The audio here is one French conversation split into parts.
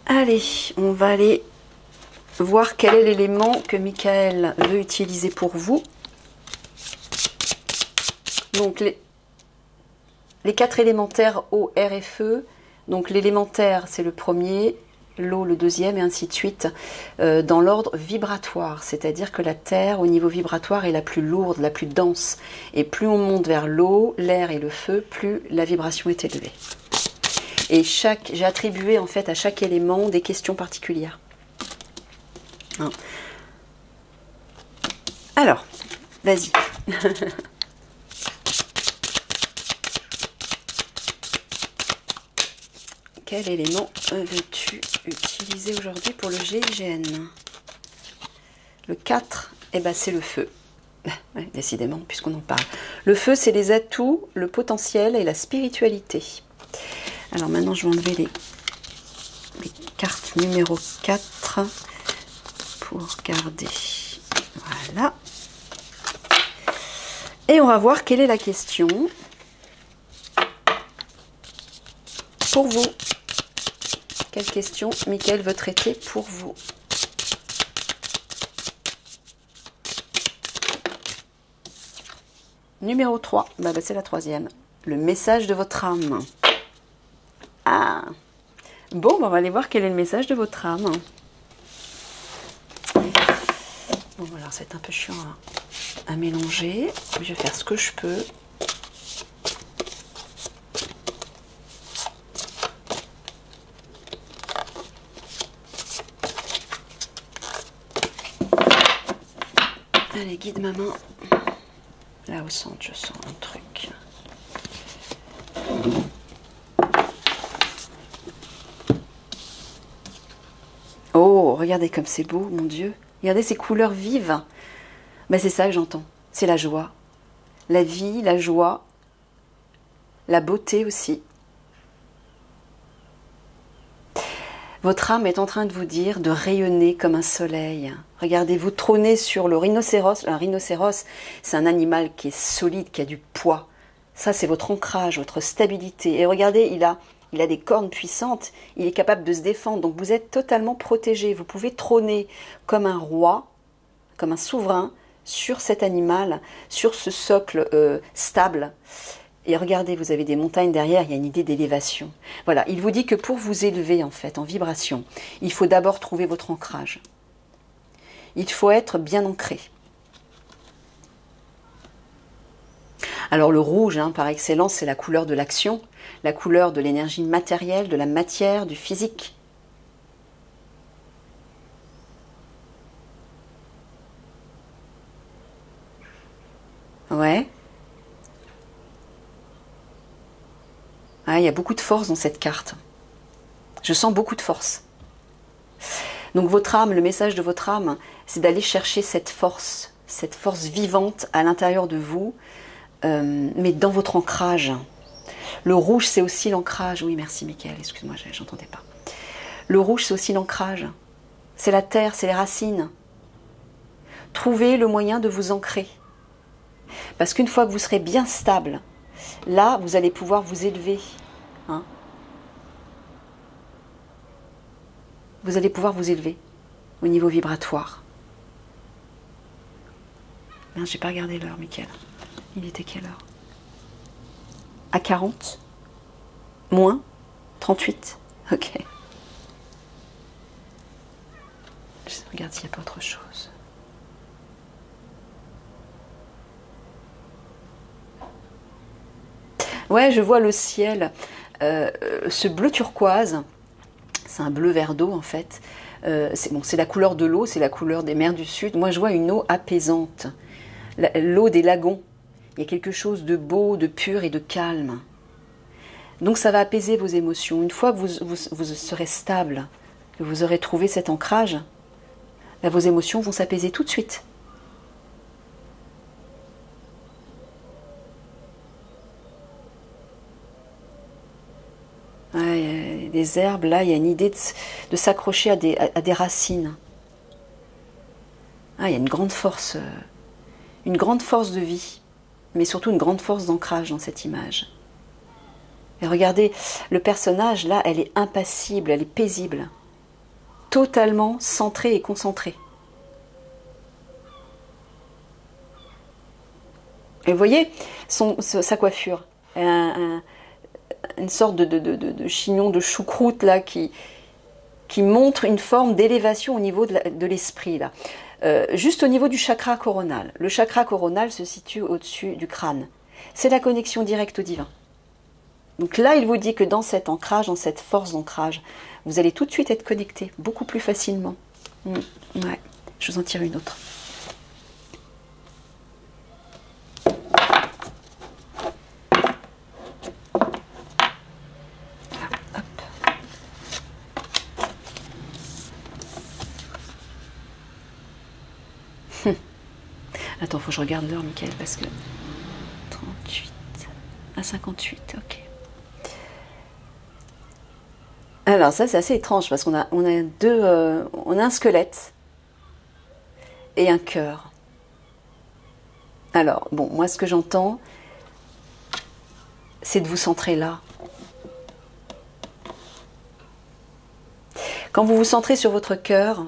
Allez, on va aller voir quel est l'élément que Michael veut utiliser pour vous. Donc les 4 élémentaires eau, air et feu. Donc l'élémentaire c'est le premier, l'eau le deuxième et ainsi de suite, dans l'ordre vibratoire. C'est-à-dire que la terre au niveau vibratoire est la plus lourde, la plus dense. Et plus on monte vers l'eau, l'air et le feu, plus la vibration est élevée. Et j'ai attribué en fait à chaque élément des questions particulières. Hein. Alors, vas-y. Quel élément veux-tu utiliser aujourd'hui pour le GIGN? Le 4, eh ben, c'est le feu. Ouais, décidément, puisqu'on en parle. Le feu, c'est les atouts, le potentiel et la spiritualité. Alors maintenant, je vais enlever les cartes numéro 4 pour garder. Voilà. Et on va voir quelle est la question pour vous. Quelle question Michael veut traiter pour vous? Numéro 3, bah c'est la troisième. Le message de votre âme. Ah, bon, on va aller voir quel est le message de votre âme. Bon, alors c'est un peu chiant à mélanger. Je vais faire ce que je peux. Allez, guide ma main. Là au centre, je sens un truc. Oh, regardez comme c'est beau, mon Dieu. Regardez ces couleurs vives. Ben, c'est ça que j'entends. C'est la joie. La vie, la joie, la beauté aussi. Votre âme est en train de vous dire de rayonner comme un soleil. Regardez, vous trônez sur le rhinocéros. Un rhinocéros, c'est un animal qui est solide, qui a du poids. Ça, c'est votre ancrage, votre stabilité. Et regardez, il a des cornes puissantes, il est capable de se défendre. Donc vous êtes totalement protégé. Vous pouvez trôner comme un roi, comme un souverain, sur cet animal, sur ce socle stable. Et regardez, vous avez des montagnes derrière, il y a une idée d'élévation. Voilà, il vous dit que pour vous élever en fait, en vibration, il faut d'abord trouver votre ancrage. Il faut être bien ancré. Alors le rouge, hein, par excellence, c'est la couleur de l'action, la couleur de l'énergie matérielle, de la matière, du physique. Ouais. Ah, il y a beaucoup de force dans cette carte. Je sens beaucoup de force. Donc votre âme, le message de votre âme, c'est d'aller chercher cette force vivante à l'intérieur de vous, mais dans votre ancrage. Le rouge, c'est aussi l'ancrage. Oui, merci Michael, excuse-moi, j'entendais pas. Le rouge, c'est aussi l'ancrage. C'est la terre, c'est les racines. Trouvez le moyen de vous ancrer. Parce qu'une fois que vous serez bien stable, là, vous allez pouvoir vous élever. Hein? Vous allez pouvoir vous élever au niveau vibratoire. Je n'ai pas regardé l'heure, Michael. Il était quelle heure? À 40? Moins 38? Ok. Je regarde s'il n'y a pas autre chose. Ouais, je vois le ciel. Ce bleu turquoise, c'est un bleu vert d'eau en fait. C'est la couleur de l'eau, c'est la couleur des mers du Sud. Moi, je vois une eau apaisante. L'eau des lagons. Il y a quelque chose de beau, de pur et de calme. Donc ça va apaiser vos émotions. Une fois que vous serez stable, que vous aurez trouvé cet ancrage, là, vos émotions vont s'apaiser tout de suite. Ouais, des herbes, là, il y a une idée de s'accrocher à des racines. Ah, il y a une grande force de vie, mais surtout une grande force d'ancrage dans cette image. Et regardez, le personnage, là, elle est impassible, elle est paisible. totalement centré et concentré. Et vous voyez sa coiffure, une sorte de chignon de choucroute là qui montre une forme d'élévation au niveau de l'esprit là. Juste au niveau du chakra coronal. Le chakra coronal se situe au-dessus du crâne. C'est la connexion directe au divin. Donc là, il vous dit que dans cet ancrage, dans cette force d'ancrage, vous allez tout de suite être connecté, beaucoup plus facilement. Ouais, je vous en tire une autre. Attends, faut que je regarde l'heure, Michael, parce que 38 à 58, ok. Alors ça, c'est assez étrange parce qu'on a un squelette et un cœur. Alors bon, moi ce que j'entends, c'est de vous centrer là. Quand vous vous centrez sur votre cœur,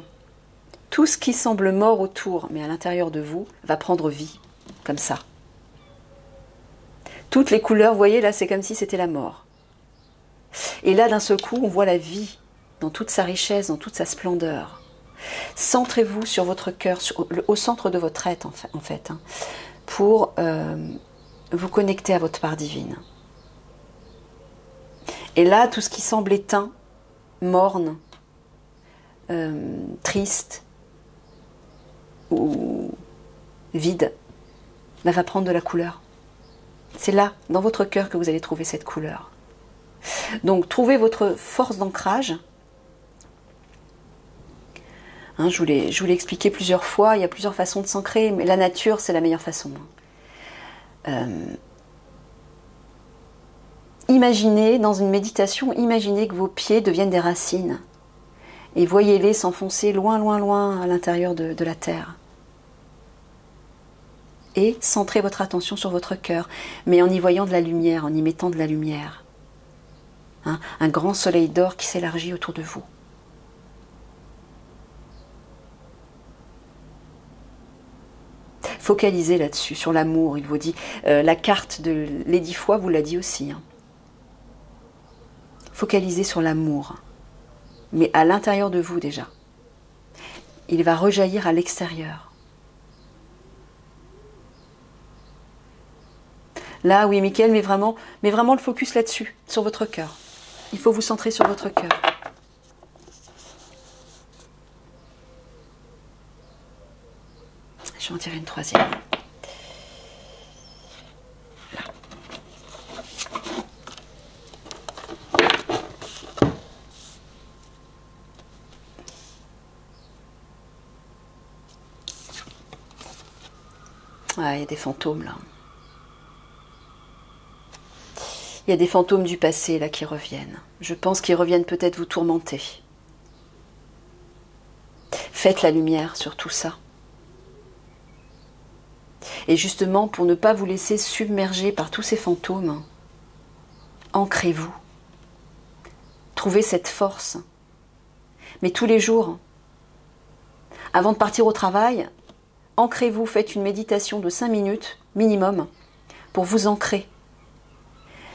tout ce qui semble mort autour, mais à l'intérieur de vous, va prendre vie, comme ça. Toutes les couleurs, vous voyez, là, c'est comme si c'était la mort. Et là, d'un seul coup, on voit la vie dans toute sa richesse, dans toute sa splendeur. Centrez-vous sur votre cœur, au centre de votre être, en fait, hein, pour vous connecter à votre part divine. Et là, tout ce qui semble éteint, morne, triste, ou vide, va prendre de la couleur. C'est là, dans votre cœur, que vous allez trouver cette couleur. Donc, trouvez votre force d'ancrage. Hein, je vous l'ai expliqué plusieurs fois, il y a plusieurs façons de s'ancrer, mais la nature, c'est la meilleure façon. Imaginez, dans une méditation, imaginez que vos pieds deviennent des racines. Et voyez-les s'enfoncer loin, loin, loin à l'intérieur de la terre. Et centrez votre attention sur votre cœur, mais en y voyant de la lumière, en y mettant de la lumière. Hein, un grand soleil d'or qui s'élargit autour de vous. Focalisez là-dessus, sur l'amour, il vous dit. La carte de Lady Foi vous l'a dit aussi. Hein. Focalisez sur l'amour. Mais à l'intérieur de vous déjà. Il va rejaillir à l'extérieur. Là, oui, Michael, mais vraiment le focus là-dessus, sur votre cœur. Il faut vous centrer sur votre cœur. Je vais en tirer une troisième. Là. Ah, il y a des fantômes là. Il y a des fantômes du passé là qui reviennent. Je pense qu'ils reviennent peut-être vous tourmenter. Faites la lumière sur tout ça. Et justement, pour ne pas vous laisser submerger par tous ces fantômes, ancrez-vous. Trouvez cette force. Mais tous les jours, avant de partir au travail, ancrez-vous, faites une méditation de 5 minutes minimum pour vous ancrer.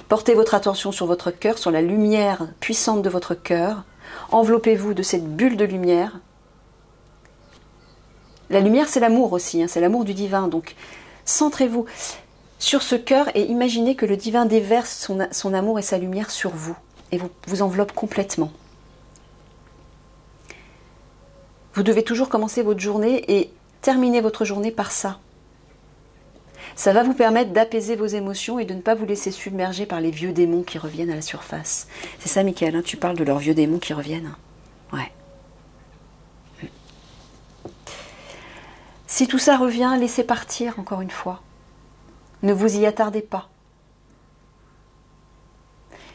Portez votre attention sur votre cœur, sur la lumière puissante de votre cœur. Enveloppez-vous de cette bulle de lumière. La lumière, c'est l'amour aussi, hein, c'est l'amour du divin. Donc, centrez-vous sur ce cœur et imaginez que le divin déverse son amour et sa lumière sur vous et vous enveloppe complètement. Vous devez toujours commencer votre journée et terminer votre journée par ça. Ça va vous permettre d'apaiser vos émotions et de ne pas vous laisser submerger par les vieux démons qui reviennent à la surface. C'est ça, Michael, hein, tu parles de leurs vieux démons qui reviennent. Ouais. Si tout ça revient, laissez partir encore une fois. Ne vous y attardez pas.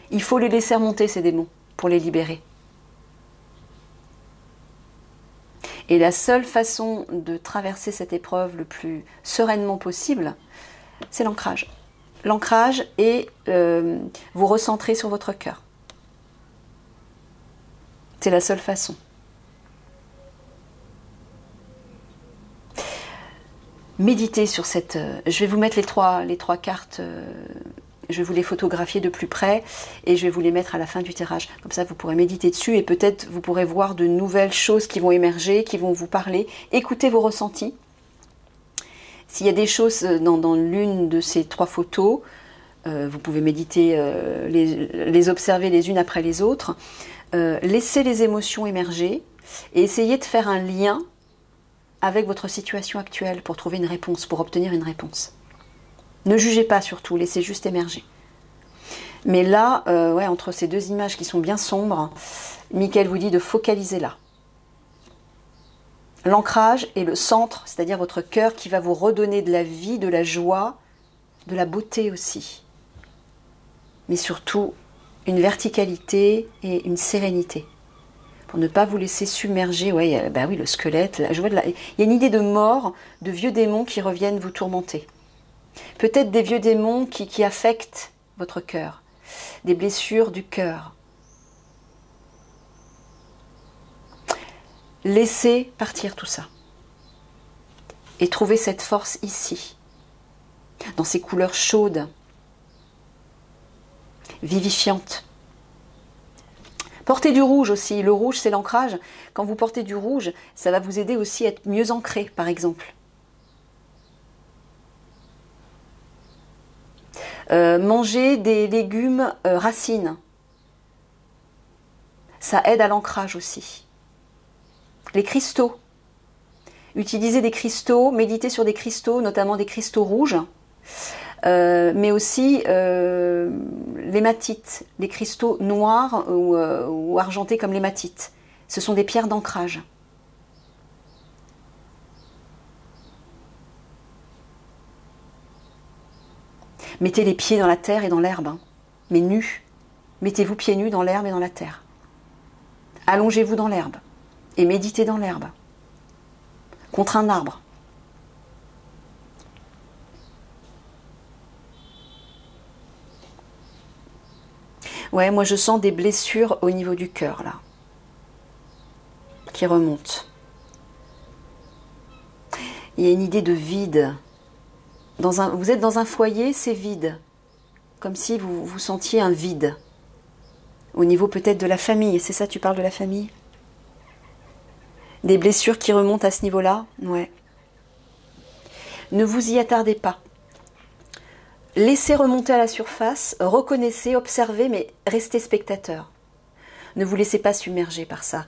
Il faut les laisser remonter, ces démons, pour les libérer. Et la seule façon de traverser cette épreuve le plus sereinement possible, c'est l'ancrage. L'ancrage et vous recentrer sur votre cœur. C'est la seule façon. méditez sur cette... je vais vous mettre les trois cartes, je vais vous les photographier de plus près et je vais vous les mettre à la fin du tirage. Comme ça, vous pourrez méditer dessus et peut-être vous pourrez voir de nouvelles choses qui vont émerger, qui vont vous parler. Écoutez vos ressentis. S'il y a des choses dans l'une de ces trois photos, vous pouvez méditer, les observer les unes après les autres. Laissez les émotions émerger et essayez de faire un lien avec votre situation actuelle pour trouver une réponse, pour obtenir une réponse. Ne jugez pas surtout, laissez juste émerger. Mais là, ouais, entre ces deux images qui sont bien sombres, Michael vous dit de focaliser là. L'ancrage est le centre, c'est-à-dire votre cœur qui va vous redonner de la vie, de la joie, de la beauté aussi. Mais surtout, une verticalité et une sérénité. Pour ne pas vous laisser submerger. Ouais, bah oui, le squelette. Là, il y a une idée de mort, de vieux démons qui reviennent vous tourmenter. Peut-être des vieux démons qui affectent votre cœur. Des blessures du cœur. Laissez partir tout ça. Et trouvez cette force ici. Dans ces couleurs chaudes. Vivifiantes. Portez du rouge aussi. Le rouge, c'est l'ancrage. Quand vous portez du rouge, ça va vous aider aussi à être mieux ancré, par exemple. Manger des légumes racines. Ça aide à l'ancrage aussi. Les cristaux. Utilisez des cristaux, méditez sur des cristaux, notamment des cristaux rouges. Mais aussi l'hématite, les cristaux noirs ou argentés comme l'hématite. Ce sont des pierres d'ancrage. Mettez les pieds dans la terre et dans l'herbe, hein, mais nus. Mettez-vous pieds nus dans l'herbe et dans la terre. Allongez-vous dans l'herbe et méditez dans l'herbe, contre un arbre. Ouais, moi je sens des blessures au niveau du cœur, là, qui remontent. Il y a une idée de vide. Vous êtes dans un foyer, c'est vide. Comme si vous sentiez un vide. Au niveau peut-être de la famille. C'est ça, tu parles de la famille? Des blessures qui remontent à ce niveau-là? Ouais. Ne vous y attardez pas. Laissez remonter à la surface, reconnaissez, observez, mais restez spectateur. Ne vous laissez pas submerger par ça.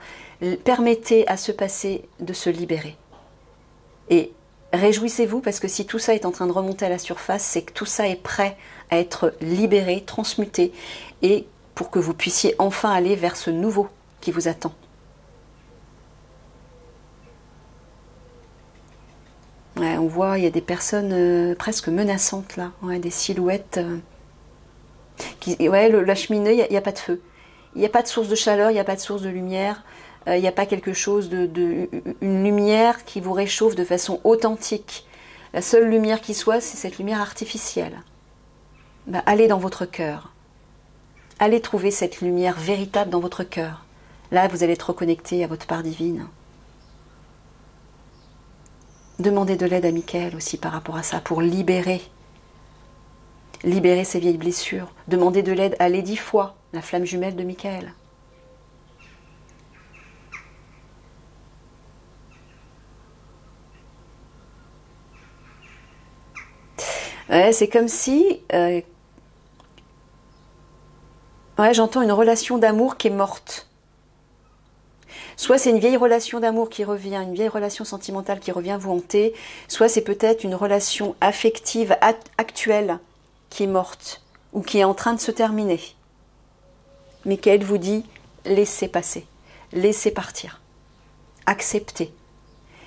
Permettez à ce passé de se libérer. Et réjouissez-vous parce que si tout ça est en train de remonter à la surface, c'est que tout ça est prêt à être libéré, transmuté, et pour que vous puissiez enfin aller vers ce nouveau qui vous attend. Ouais, on voit, il y a des personnes presque menaçantes là, ouais, des silhouettes. Ouais, la cheminée, il n'y a pas de feu. Il n'y a pas de source de chaleur, il n'y a pas de source de lumière. Il n'y a pas quelque chose une lumière qui vous réchauffe de façon authentique. La seule lumière qui soit, c'est cette lumière artificielle. Ben, allez dans votre cœur. Allez trouver cette lumière véritable dans votre cœur. Là, vous allez être reconnecté à votre part divine. Demandez de l'aide à Michael aussi par rapport à ça, pour libérer ces vieilles blessures. Demandez de l'aide à Lady Foi, la flamme jumelle de Michael. Ouais, c'est comme si... ouais, j'entends une relation d'amour qui est morte. Soit c'est une vieille relation d'amour qui revient, une vieille relation sentimentale qui revient vous hanter, soit c'est peut-être une relation affective actuelle qui est morte ou qui est en train de se terminer. Michael vous dit, laissez passer, laissez partir, acceptez.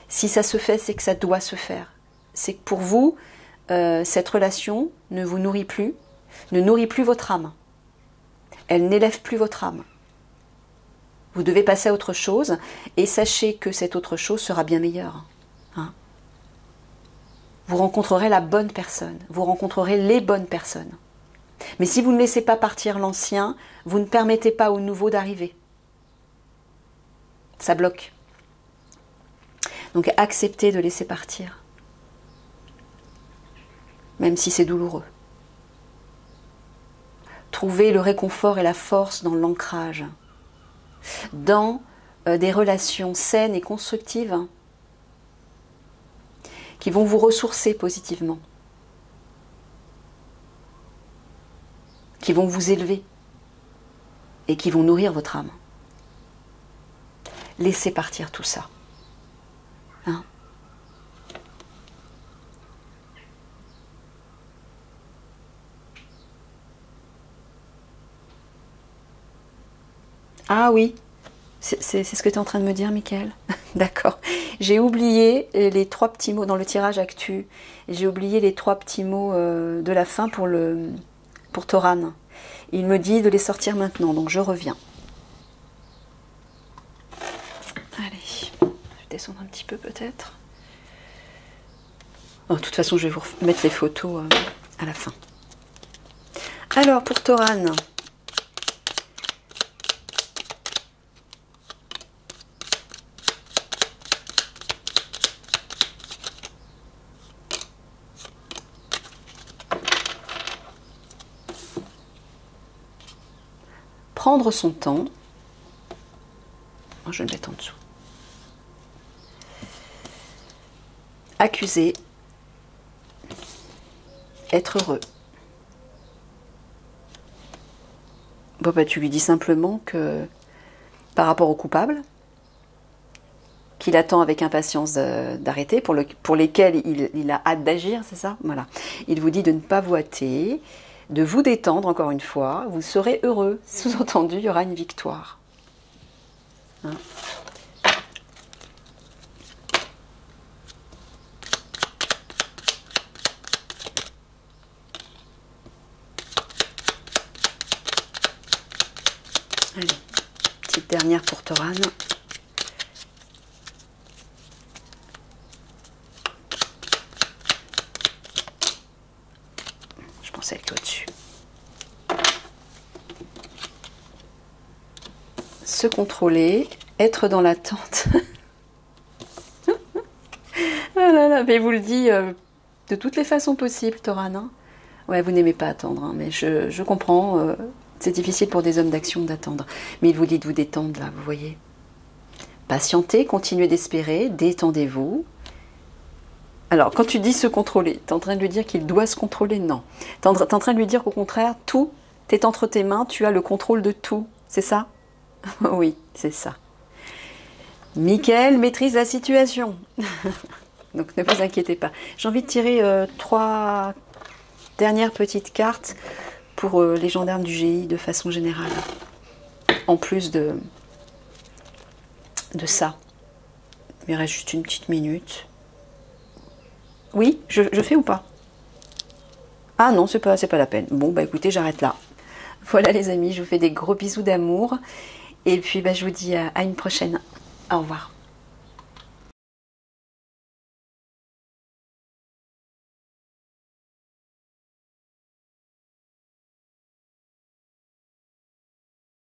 Si ça se fait, c'est que ça doit se faire. C'est que pour vous, cette relation ne vous nourrit plus, ne nourrit plus votre âme. Elle n'élève plus votre âme. Vous devez passer à autre chose et sachez que cette autre chose sera bien meilleure. Hein? Vous rencontrerez la bonne personne, vous rencontrerez les bonnes personnes. Mais si vous ne laissez pas partir l'ancien, vous ne permettez pas au nouveau d'arriver. Ça bloque. Donc acceptez de laisser partir. même si c'est douloureux. Trouvez le réconfort et la force dans l'ancrage, dans des relations saines et constructives qui vont vous ressourcer positivement, qui vont vous élever et qui vont nourrir votre âme. Laissez partir tout ça. Hein? Ah oui, c'est ce que tu es en train de me dire, Michael. D'accord. J'ai oublié les 3 petits mots dans le tirage actu. J'ai oublié les 3 petits mots de la fin pour Toran. Il me dit de les sortir maintenant, donc je reviens. Allez, je vais descendre un petit peu peut-être. Oh, de toute façon, je vais vous mettre les photos à la fin. Alors, pour Toran. Prendre son temps. Je vais le mettre en dessous. Accuser. Être heureux. Bon, bah, tu lui dis simplement que par rapport au coupable, qu'il attend avec impatience d'arrêter, pour lesquels il a hâte d'agir, c'est ça? Voilà. Il vous dit de ne pas vous hâter, de vous détendre encore une fois, vous serez heureux. Sous-entendu, il y aura une victoire. Hein? Allez, petite dernière pour Toran. Je pensais qu'elle était au-dessus. Se contrôler, être dans l'attente. Ah là là, mais il vous le dit de toutes les façons possibles, Toran. Hein, ouais, vous n'aimez pas attendre, hein, mais je comprends. C'est difficile pour des hommes d'action d'attendre. Mais il vous dit de vous détendre, là, vous voyez. Patientez, continuez d'espérer, détendez-vous. Alors, quand tu dis se contrôler, tu es en train de lui dire qu'il doit se contrôler? Non. Tu es en train de lui dire qu'au contraire, tout est entre tes mains, tu as le contrôle de tout. C'est ça? Oui, c'est ça. Michael maîtrise la situation. Donc, ne vous inquiétez pas. J'ai envie de tirer 3 dernières petites cartes pour les gendarmes du GI de façon générale. En plus de ça. Il me reste juste une petite minute. Oui, je fais ou pas? Ah non, c'est pas la peine. Bon, bah écoutez, j'arrête là. Voilà les amis, je vous fais des gros bisous d'amour. Et puis, bah, je vous dis à une prochaine. Au revoir.